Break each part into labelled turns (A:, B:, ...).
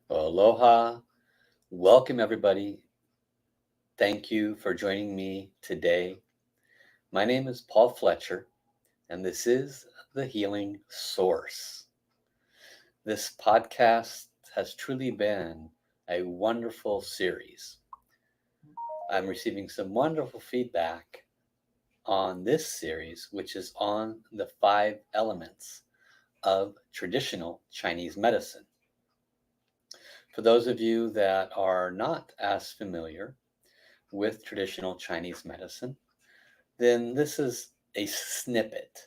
A: Aloha. Welcome, everybody. Thank you for joining me today. My name is Paul Fletcher, and this is The Healing Source. This podcast has truly been a wonderful series. I'm receiving some wonderful feedback on this series, which is on the five elements of traditional Chinese medicine. For those of you that are not as familiar with traditional Chinese medicine, then this is a snippet.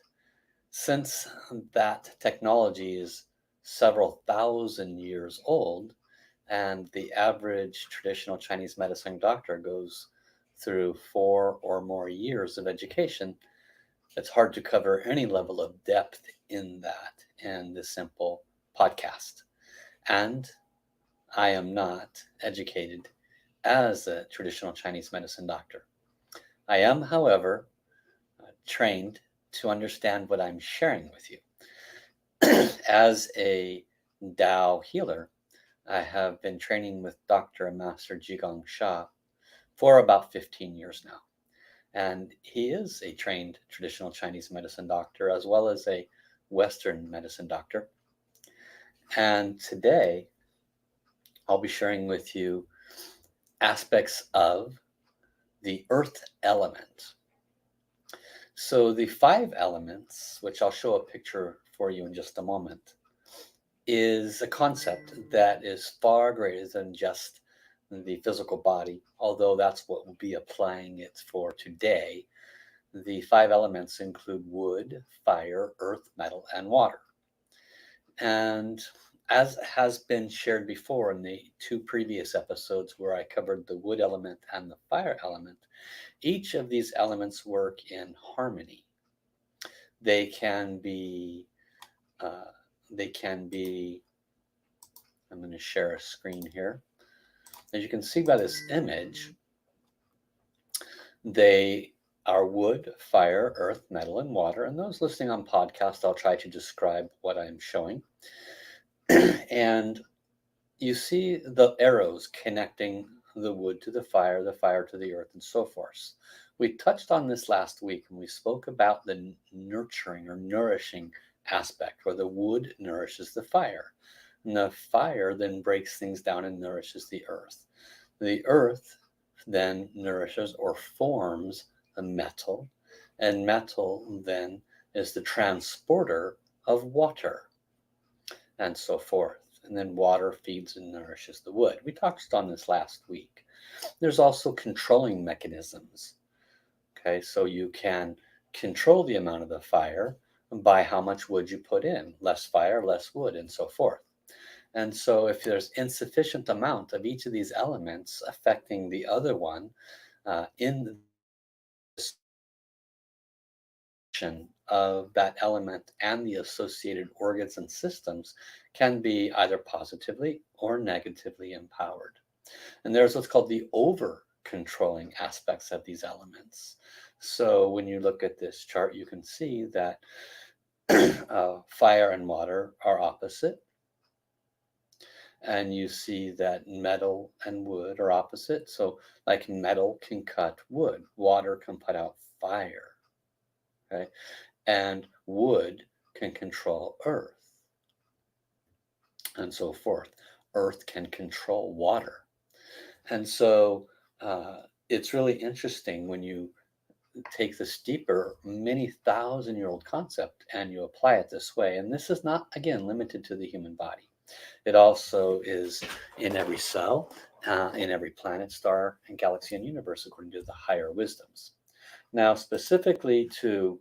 A: Since that technology is several thousand years old, and the average traditional Chinese medicine doctor goes through 4 or more years of education, it's hard to cover any level of depth in that in this simple podcast. And I am not educated as a traditional Chinese medicine doctor. I am, however, trained to understand what I'm sharing with you. As a Tao healer, I have been training with Dr. and Master Sha for about 15 years now. And he is a trained traditional Chinese medicine doctor as well as a Western medicine doctor. And today I'll be sharing with you aspects of the earth element. So the five elements, which I'll show a picture for you in just a moment, is a concept that is far greater than just the physical body, although that's what we'll be applying it for today. The five elements include wood, fire, earth, metal, and water. And as has been shared before in the two previous episodes where I covered the wood element and the fire element, each of these elements work in harmony. They can be, uh, they can be, I'm going to share a screen here. As you can see by this image, they are wood, fire, earth, metal, and water. And those listening on podcast, I'll try to describe what I'm showing. And you see the arrows connecting the wood to the fire to the earth, and so forth. We touched on this last week when we spoke about the nurturing or nourishing aspect, where the wood nourishes the fire. And the fire then breaks things down and nourishes the earth. The earth then nourishes or forms the metal, and metal then is the transporter of water, and so forth. And then water feeds and nourishes the wood. We touched on this last week. There's also controlling mechanisms. Okay, so you can control the amount of the fire by how much wood you put in. Less fire, less wood, and so forth. And so if there's insufficient amount of each of these elements affecting the other one in of that element and the associated organs and systems can be either positively or negatively empowered. And there's what's called the over controlling aspects of these elements. So when you look at this chart, you can see that fire and water are opposite. And you see that metal and wood are opposite. So like metal can cut wood, water can put out fire. Okay. And wood can control earth, and so forth. Earth can control water. And so it's really interesting when you take this deeper, many thousand-year-old concept and you apply it this way. And this is not, again, limited to the human body. It also is in every cell, in every planet, star, and galaxy and universe, according to the higher wisdoms. Now, specifically to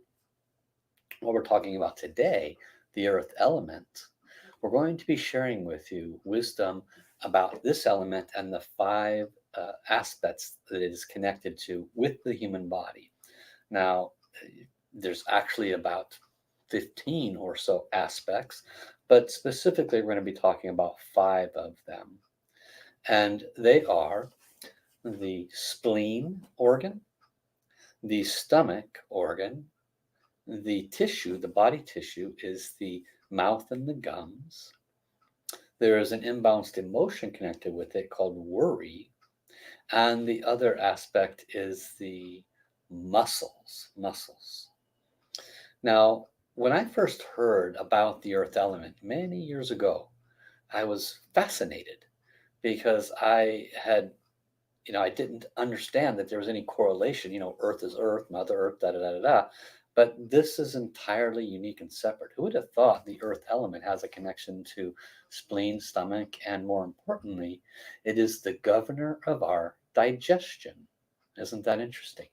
A: what we're talking about today, the earth element, we're going to be sharing with you wisdom about this element and the five aspects that it is connected to with the human body. Now, there's actually about 15 or so aspects, but specifically, we're going to be talking about five of them. And they are the spleen organ, the stomach organ, the tissue, the body tissue is the mouth and the gums. There is an imbalanced emotion connected with it called worry. And the other aspect is the muscles. Now, when I first heard about the earth element many years ago, I was fascinated because I didn't understand that there was any correlation. Earth is Earth, Mother Earth, da da da da da. But this is entirely unique and separate. Who would have thought the earth element has a connection to spleen, stomach, and more importantly, it is the governor of our digestion. Isn't that interesting?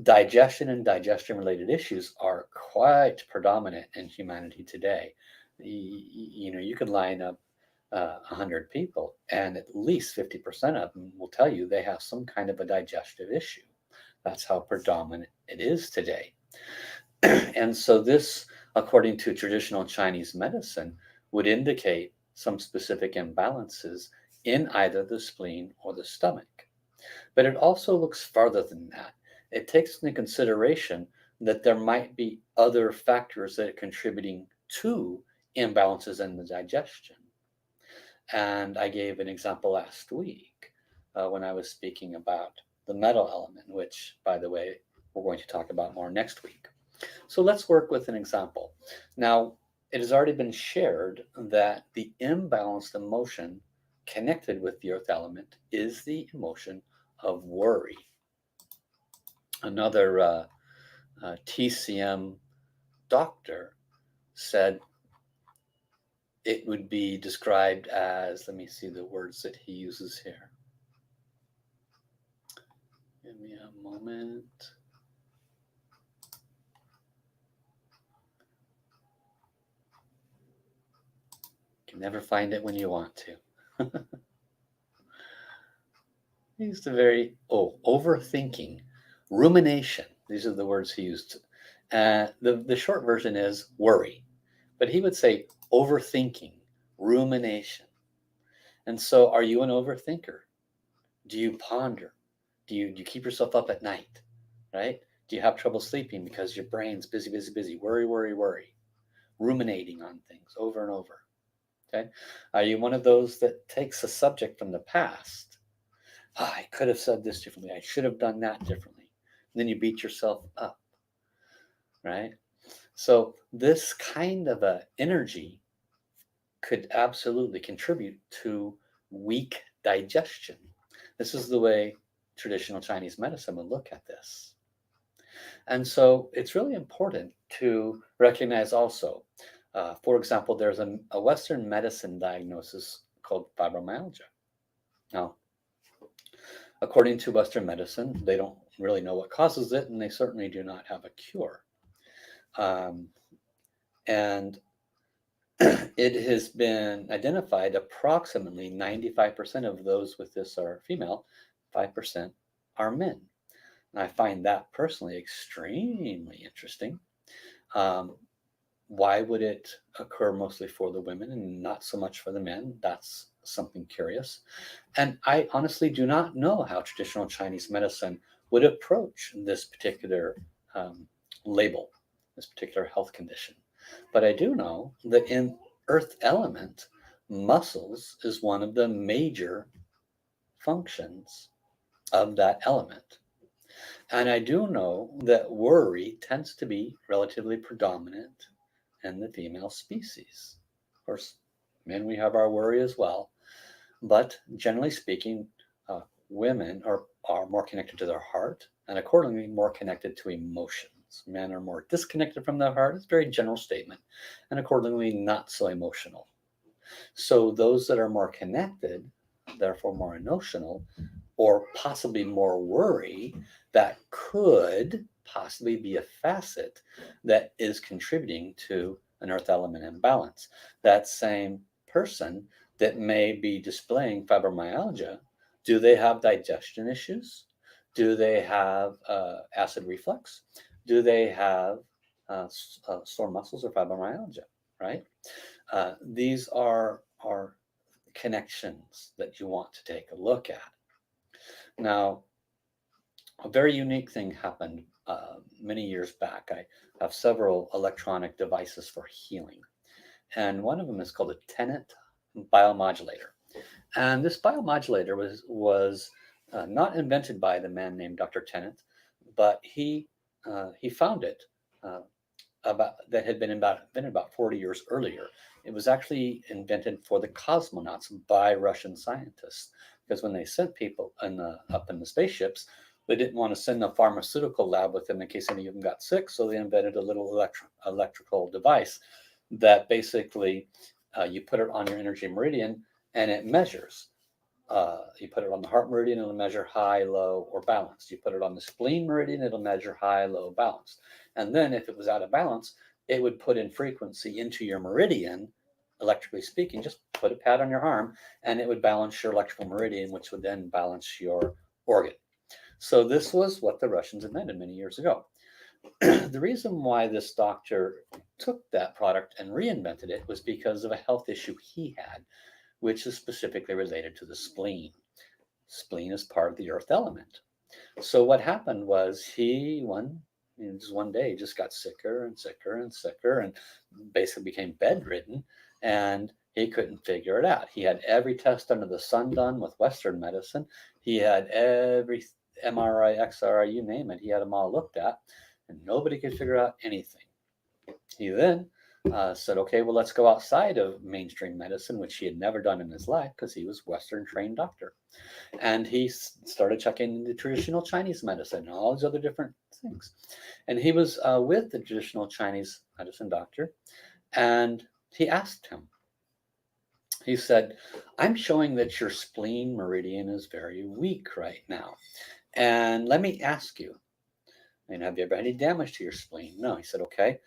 A: Digestion and digestion related issues are quite predominant in humanity today. You could line up 100 people, and at least 50% of them will tell you they have some kind of a digestive issue. That's how predominant it is today. And so, this, according to traditional Chinese medicine, would indicate some specific imbalances in either the spleen or the stomach. But it also looks farther than that. It takes into consideration that there might be other factors that are contributing to imbalances in the digestion. And I gave an example last week when I was speaking about the metal element, which, by the way, we're going to talk about more next week. So let's work with an example. Now, it has already been shared that the imbalanced emotion connected with the earth element is the emotion of worry. Another TCM doctor said it would be described as, let me see the words that he uses here. Give me a moment. You can never find it when you want to. He used a overthinking, rumination. These are the words he used. The short version is worry, but he would say overthinking, rumination. And so, are you an overthinker? Do you ponder? Do you keep yourself up at night? Right? Do you have trouble sleeping because your brain's busy, busy, busy? Worry, worry, worry. Ruminating on things over and over. Okay? Are you one of those that takes a subject from the past? I could have said this differently. I should have done that differently. And then you beat yourself up, right? So this kind of a energy could absolutely contribute to weak digestion. This is the way traditional Chinese medicine would look at this. And so it's really important to recognize also, for example, there's a Western medicine diagnosis called fibromyalgia. Now, according to Western medicine, they don't really know what causes it, and they certainly do not have a cure. And it has been identified approximately 95% of those with this are female, 5% are men. And I find that personally extremely interesting. Why would it occur mostly for the women and not so much for the men? That's something curious. And I honestly do not know how traditional Chinese medicine would approach this particular label, this particular health condition. But I do know that in earth element, muscles is one of the major functions of that element. And I do know that worry tends to be relatively predominant in the female species. Of course, men, we have our worry as well. But generally speaking, women are more connected to their heart and accordingly more connected to emotions. Men are more disconnected from their heart. It's a very general statement, and accordingly not so emotional. So those that are more connected, therefore more emotional, or possibly more worry, that could possibly be a facet that is contributing to an earth element imbalance. That same person that may be displaying fibromyalgia, do they have digestion issues? Do they have acid reflux? Do they have sore muscles or fibromyalgia? Right? These are connections that you want to take a look at. Now, a very unique thing happened many years back. I have several electronic devices for healing, and one of them is called a Tenet biomodulator. And this biomodulator was not invented by the man named Dr. Tennant, but he found it uh, about that had been invented about 40 years earlier. It was actually invented for the cosmonauts by Russian scientists, because when they sent people up in the spaceships, they didn't want to send a pharmaceutical lab with them in case any of them got sick. So they invented a little electrical device that basically you put it on your energy meridian and it measures. You put it on the heart meridian, it'll measure high, low, or balanced. You put it on the spleen meridian, it'll measure high, low, balanced. And then if it was out of balance, it would put in frequency into your meridian, electrically speaking. Just put a pad on your arm, and it would balance your electrical meridian, which would then balance your organ. So this was what the Russians invented many years ago. The reason why this doctor took that product and reinvented it was because of a health issue he had, which is specifically related to the spleen. Spleen is part of the earth element. So what happened was just one day just got sicker and sicker and sicker and basically became bedridden, and he couldn't figure it out. He had every test under the sun done with Western medicine. He had every MRI, XRI, you name it. He had them all looked at, and nobody could figure out anything. He then said, okay, well, let's go outside of mainstream medicine, which he had never done in his life because he was Western trained doctor. And he started checking into traditional Chinese medicine and all these other different things. And he was with the traditional Chinese medicine doctor, and he asked him, he said, I'm showing that your spleen meridian is very weak right now. And let me ask you, have you ever had any damage to your spleen? No. He said, okay.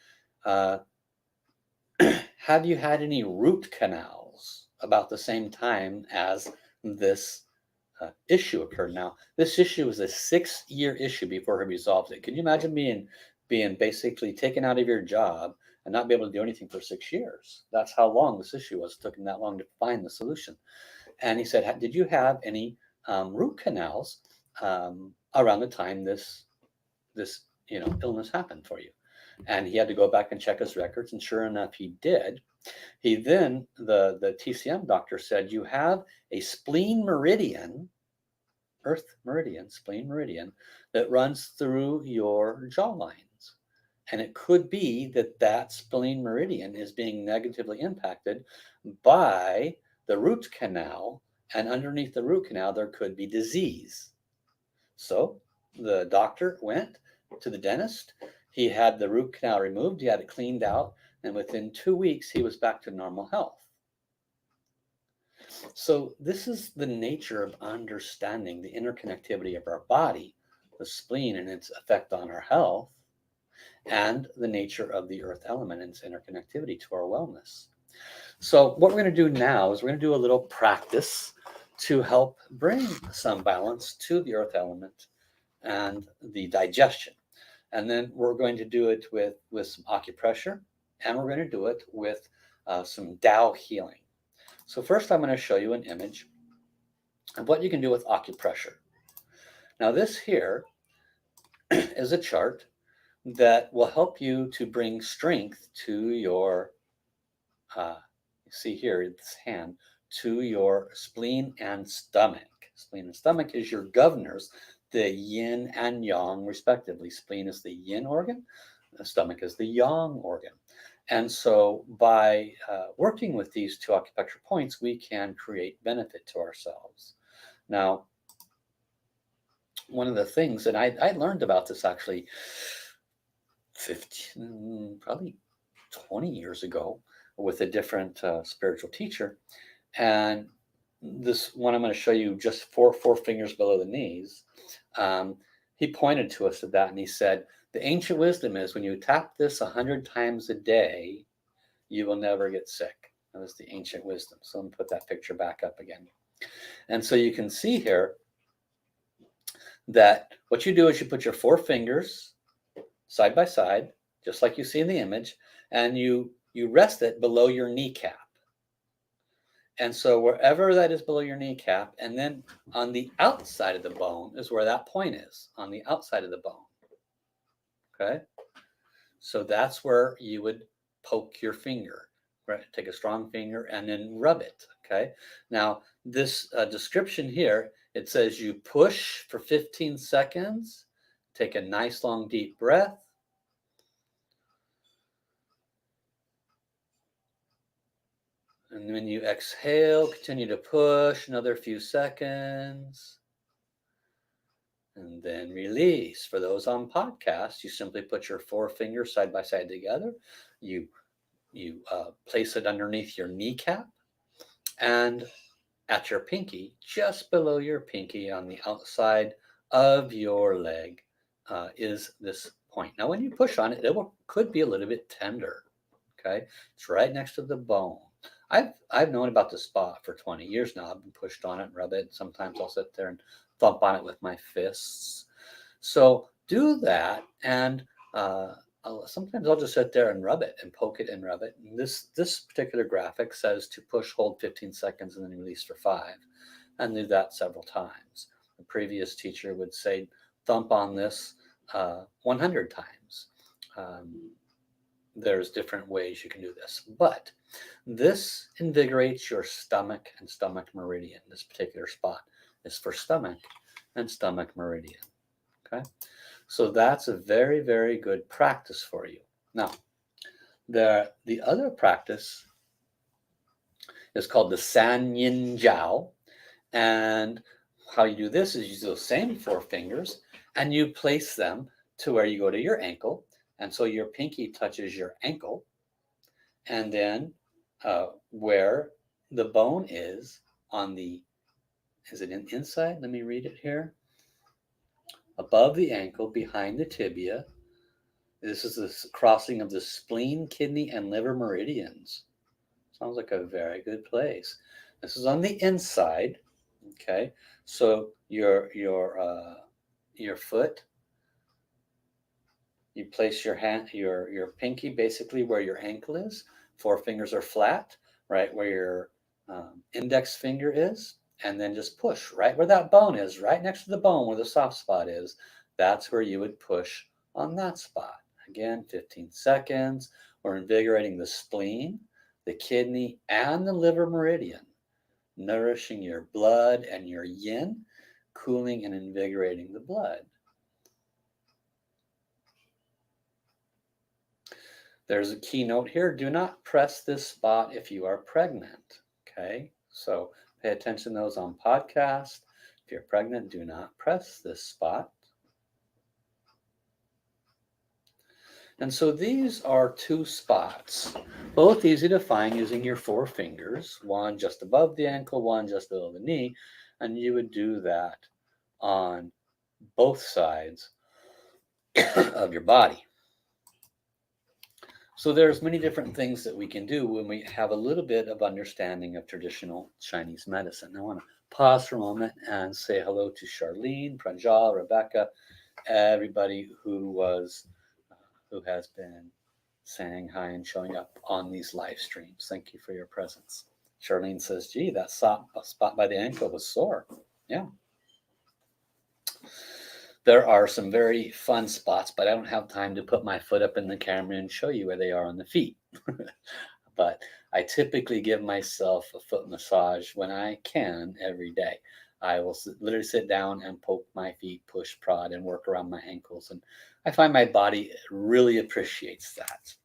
A: Have you had any root canals about the same time as this issue occurred? Now, this issue was a 6-year issue before he resolved it. Can you imagine being basically taken out of your job and not be able to do anything for 6 years? That's how long this issue was. It took him that long to find the solution. And he said, did you have any root canals around the time this illness happened for you? And he had to go back and check his records, and sure enough, he did. He then, the TCM doctor said, you have a spleen meridian, earth meridian, spleen meridian, that runs through your jaw lines. And it could be that spleen meridian is being negatively impacted by the root canal, and underneath the root canal, there could be disease. So the doctor went to the dentist. He had the root canal removed, he had it cleaned out, and within 2 weeks, he was back to normal health. So this is the nature of understanding the interconnectivity of our body, the spleen and its effect on our health, and the nature of the earth element and its interconnectivity to our wellness. So what we're going to do now is we're going to do a little practice to help bring some balance to the earth element and the digestion. And then we're going to do it with some acupressure, and we're going to do it with some Tao healing. So first I'm going to show you an image of what you can do with acupressure. Now this here is a chart that will help you to bring strength to your, you see here, this hand, to your spleen and stomach. Spleen and stomach is your governors, the yin and yang respectively. Spleen is the yin organ, the stomach is the yang organ. And so by working with these two acupuncture points, we can create benefit to ourselves. Now, one of the things, and I learned about this actually 15, probably 20 years ago with a different spiritual teacher. And this one I'm going to show you just four fingers below the knees. He pointed to us at that, and he said, the ancient wisdom is when you tap this 100 times a day, you will never get sick. That was the ancient wisdom. So let me put that picture back up again. And so you can see here that what you do is you put your 4 fingers side by side, just like you see in the image, and you rest it below your kneecap. And so wherever that is below your kneecap, and then on the outside of the bone is where that point is, on the outside of the bone. Okay? So that's where you would poke your finger. Right, take a strong finger and then rub it. Okay. Now, this description here, it says you push for 15 seconds, take a nice long deep breath, and when you exhale, continue to push another few seconds, and then release. For those on podcasts, you simply put your four fingers side by side together. You place it underneath your kneecap, and at your pinky, just below your pinky on the outside of your leg, is this point. Now, when you push on it, could be a little bit tender. Okay, it's right next to the bone. I've known about this spot for 20 years now. I've been pushed on it and rub it. Sometimes I'll sit there and thump on it with my fists. So do that, and sometimes I'll just sit there and rub it and poke it and rub it. And this particular graphic says to push, hold 15 seconds, and then release for 5, and do that several times. The previous teacher would say thump on this 100 times. There's different ways you can do this, but this invigorates your stomach and stomach meridian. This particular spot is for stomach and stomach meridian. Okay, so that's a very, very good practice for you. Now, the other practice is called the San Yin Jiao, and how you do this is use those same four fingers and you place them to where you go to your ankle, and so your pinky touches your ankle, and then where the bone is on the, is it inside? Let me read it here. Above the ankle, behind the tibia. This is the crossing of the spleen, kidney, and liver meridians. Sounds like a very good place. This is on the inside. Okay, so your foot, you place your hand, your pinky basically where your ankle is. Four fingers are flat, right where your index finger is, and then just push right where that bone is, right next to the bone where the soft spot is. That's where you would push on that spot. Again, 15 seconds. We're invigorating the spleen, the kidney, and the liver meridian, nourishing your blood and your yin, cooling and invigorating the blood. There's a key note here. Do not press this spot if you are pregnant. Okay, so pay attention to those on podcast. If you're pregnant, do not press this spot. And so these are two spots, both easy to find using your four fingers, one just above the ankle, one just below the knee, and you would do that on both sides of your body. So there's many different things that we can do when we have a little bit of understanding of traditional Chinese medicine. I want to pause for a moment and say hello to Charlene, Pranjal, Rebecca, everybody who has been saying hi and showing up on these live streams. Thank you for your presence. Charlene says, gee, that spot by the ankle was sore. Yeah. There are some very fun spots, but I don't have time to put my foot up in the camera and show you where they are on the feet. But I typically give myself a foot massage when I can every day. I will literally sit down and poke my feet, push, prod, and work around my ankles. And I find my body really appreciates that.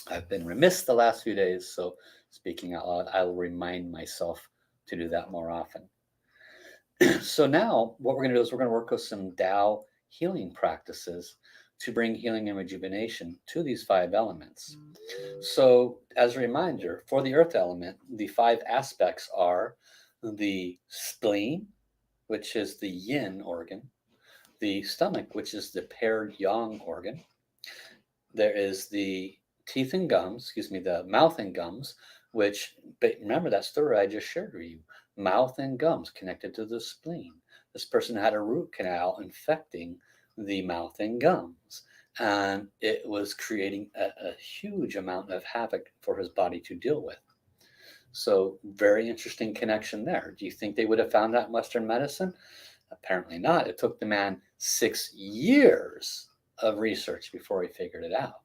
A: I've been remiss the last few days, so speaking out loud, I will remind myself to do that more often. So now what we're going to do is we're going to work with some Tao healing practices to bring healing and rejuvenation to these 5 elements. So as a reminder, for the earth element, the 5 aspects are the spleen, which is the yin organ, the stomach, which is the paired yang organ. There is the teeth and gums, the mouth and gums, which, remember that story I just shared with you. Mouth and gums connected to the spleen. This person had a root canal infecting the mouth and gums, and it was creating a huge amount of havoc for his body to deal with. So very interesting connection there. Do you think they would have found that in Western medicine? Apparently not. It took the man 6 years of research before he figured it out.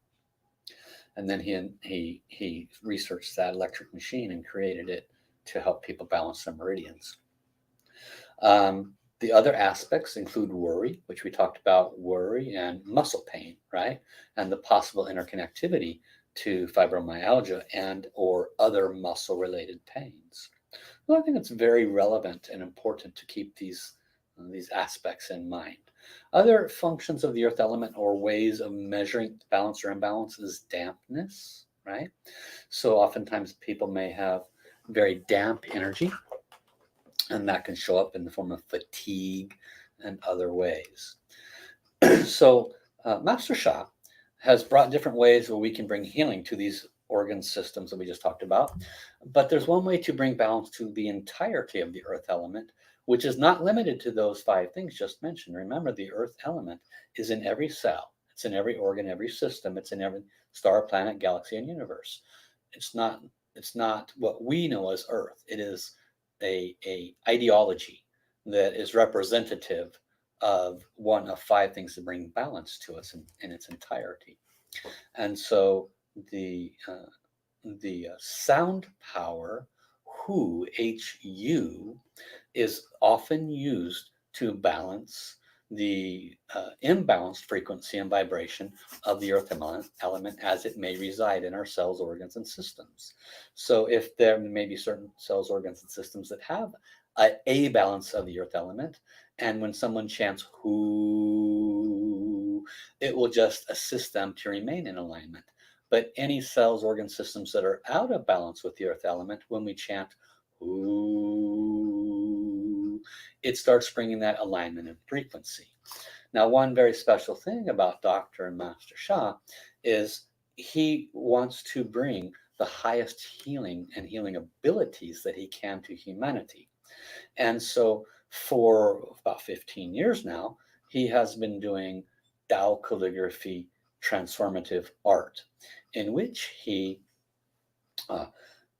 A: And then he researched that electric machine and created it to help people balance their meridians. The other aspects include worry, which we talked about, worry and muscle pain, right? And the possible interconnectivity to fibromyalgia and or other muscle related pains. Well, I think it's very relevant and important to keep these aspects in mind. Other functions of the earth element or ways of measuring balance or imbalance is dampness, right? So oftentimes people may have very damp energy, and that can show up in the form of fatigue and other ways. So Master Sha has brought different ways where we can bring healing to these organ systems that we just talked about. But there's one way to bring balance to the entirety of the earth element, which is not limited to those five things just mentioned. Remember, the earth element is in every cell, it's in every organ, every system, it's in every star, planet, galaxy, and universe. It's not it's not what we know as earth. It is a ideology that is representative of one of five things that bring balance to us in its entirety. And so the sound power HU is often used to balance the imbalanced frequency and vibration of the earth element as it may reside in our cells, organs, and systems. So if there may be certain cells, organs, and systems that have a balance of the earth element, and when someone chants who, it will just assist them to remain in alignment. But any cells, organ systems that are out of balance with the earth element, when we chant ooh, it starts bringing that alignment and frequency. Now, one very special thing about Dr. and Master Sha is he wants to bring the highest healing and healing abilities that he can to humanity. And so for about 15 years now, he has been doing Tao calligraphy transformative art, in which uh,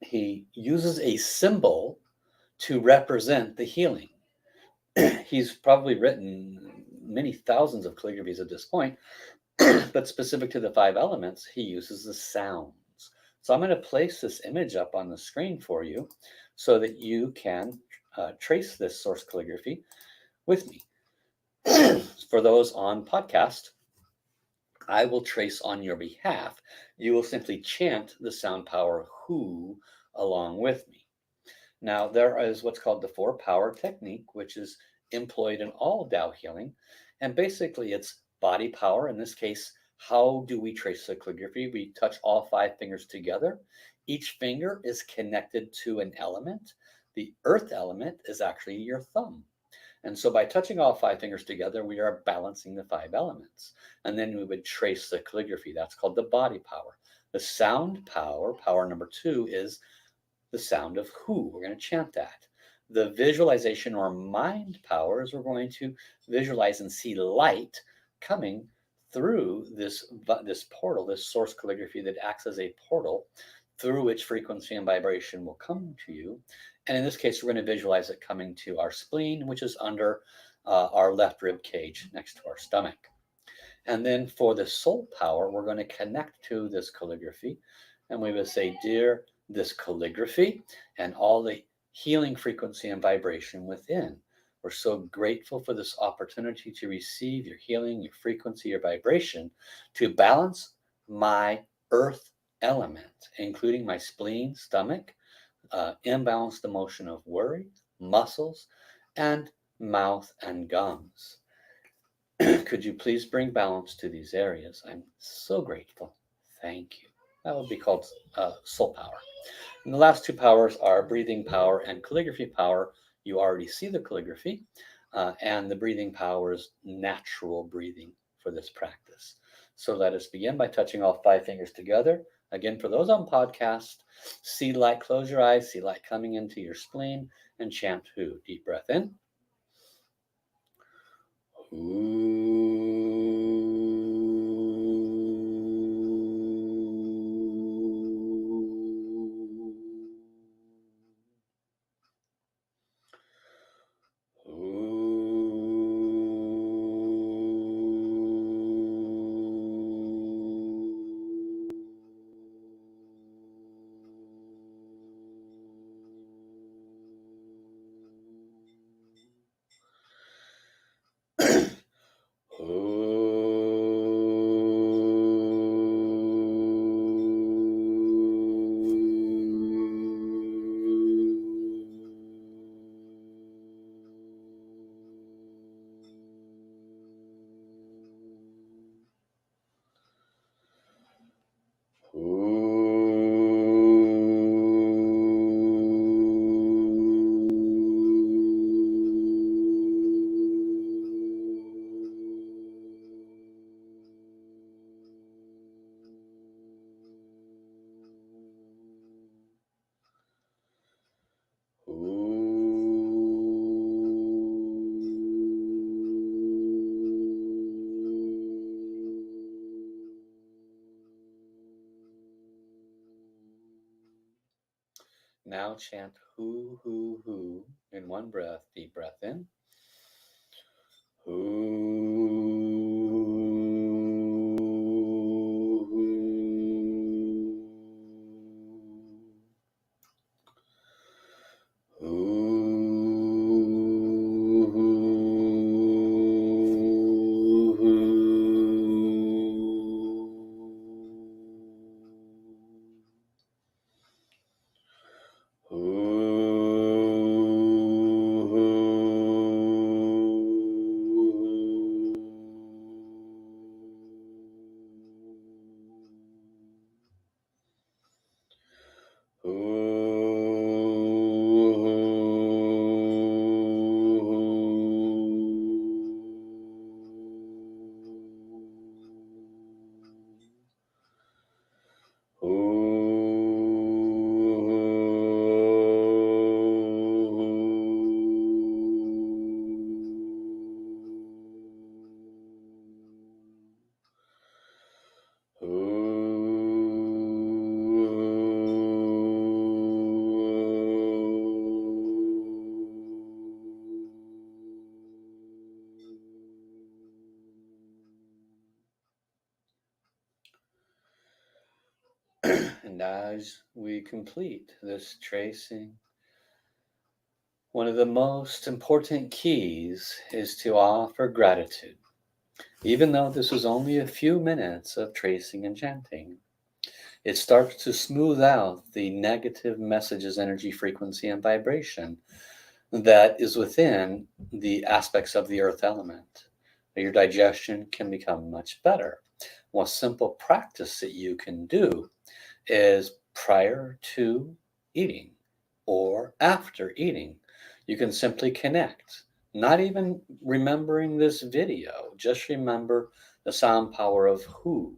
A: he uses a symbol to represent the healing. He's probably written many thousands of calligraphies at this point, but specific to the five elements, he uses the sounds. So I'm going to place this image up on the screen for you so that you can trace this source calligraphy with me. For those on podcast, I will trace on your behalf. You will simply chant the sound power who along with me. Now, there is what's called the four power technique, which is employed in all Tao healing. And basically, it's body power. In this case, how do we trace the calligraphy? We touch all five fingers together. Each finger is connected to an element. The earth element is actually your thumb. And so by touching all five fingers together, we are balancing the five elements. And then we would trace the calligraphy. That's called the body power. The sound power, power number two, is the sound of who. We're going to chant that. The visualization or mind power is we're going to visualize and see light coming through this portal, this source calligraphy that acts as a portal through which frequency and vibration will come to you. And in this case, we're going to visualize it coming to our spleen, which is under our left rib cage next to our stomach. And then for the soul power, we're going to connect to this calligraphy. And we would say, dear, this calligraphy and all the healing frequency and vibration within. We're so grateful for this opportunity to receive your healing, your frequency, your vibration, to balance my earth element, including my spleen, stomach, imbalanced emotion of worry, muscles, and mouth and gums. Could you please bring balance to these areas? I'm so grateful. Thank you. That would be called soul power. And the last two powers are breathing power and calligraphy power. You already see the calligraphy, and the breathing power is natural breathing for this practice. So let us begin by touching all five fingers together. Again, for those on podcast, see light, close your eyes, see light coming into your spleen, and chant who. Deep breath in. Now chant hu, hu, hu in one breath. Deep breath in. And as we complete this tracing, one of the most important keys is to offer gratitude. Even though this was only a few minutes of tracing and chanting, it starts to smooth out the negative messages, energy, frequency, and vibration that is within the aspects of the earth element. Your digestion can become much better. One simple practice that you can do is prior to eating or after eating, you can simply connect. Not even remembering this video, just remember the sound power of who.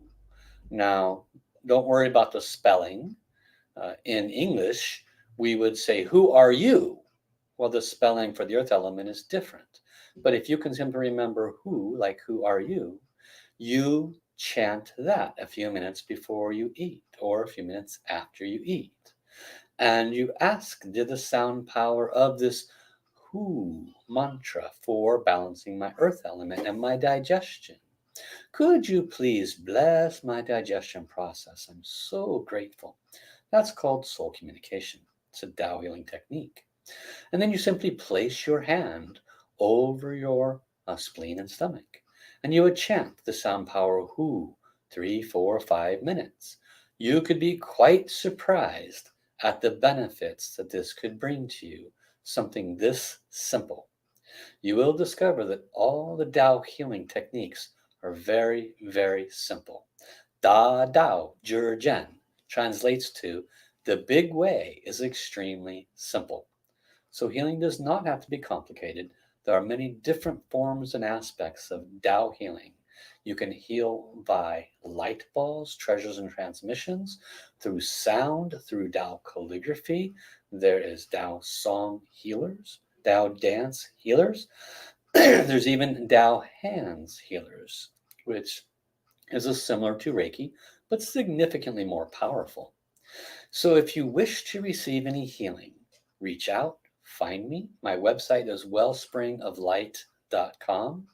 A: Now, don't worry about the spelling. In English, we would say, who are you? Well, the spelling for the earth element is different. But if you can simply remember who, like who are you, you chant that a few minutes before you eat or a few minutes after you eat. And you ask, did the sound power of this who mantra for balancing my earth element and my digestion, could you please bless my digestion process? I'm so grateful. That's called soul communication. It's a Tao healing technique. And then you simply place your hand over your spleen and stomach. And you would chant the sound power who 3, 4, 5 minutes. You could be quite surprised at the benefits that this could bring to you. Something this simple. You will discover that all the Tao healing techniques are very, very simple. Da Dao Jur Jen translates to the big way is extremely simple. So healing does not have to be complicated. There are many different forms and aspects of Tao healing. You can heal by light balls, treasures and transmissions, through sound, through Tao calligraphy. There is Tao song healers, Tao dance healers. There's even Tao hands healers, which is similar to Reiki, but significantly more powerful. So if you wish to receive any healing, reach out, find me. My website is wellspringoflight.com.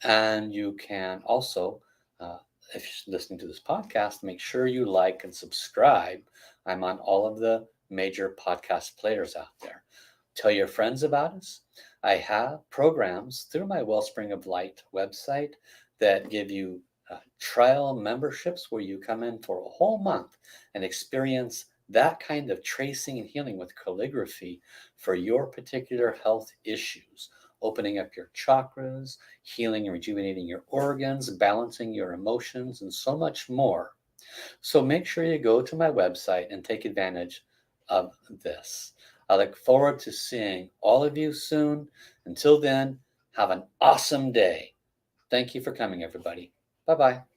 A: And you can also, if you're listening to this podcast, make sure you like and subscribe. I'm on all of the major podcast players out there. Tell your friends about us. I have programs through my Wellspring of Light website that give you trial memberships where you come in for a whole month and experience that kind of tracing and healing with calligraphy for your particular health issues, opening up your chakras, healing and rejuvenating your organs, balancing your emotions, and so much more. So make sure you go to my website and take advantage of this. I look forward to seeing all of you soon. Until then, have an awesome day. Thank you for coming, everybody. Bye-bye.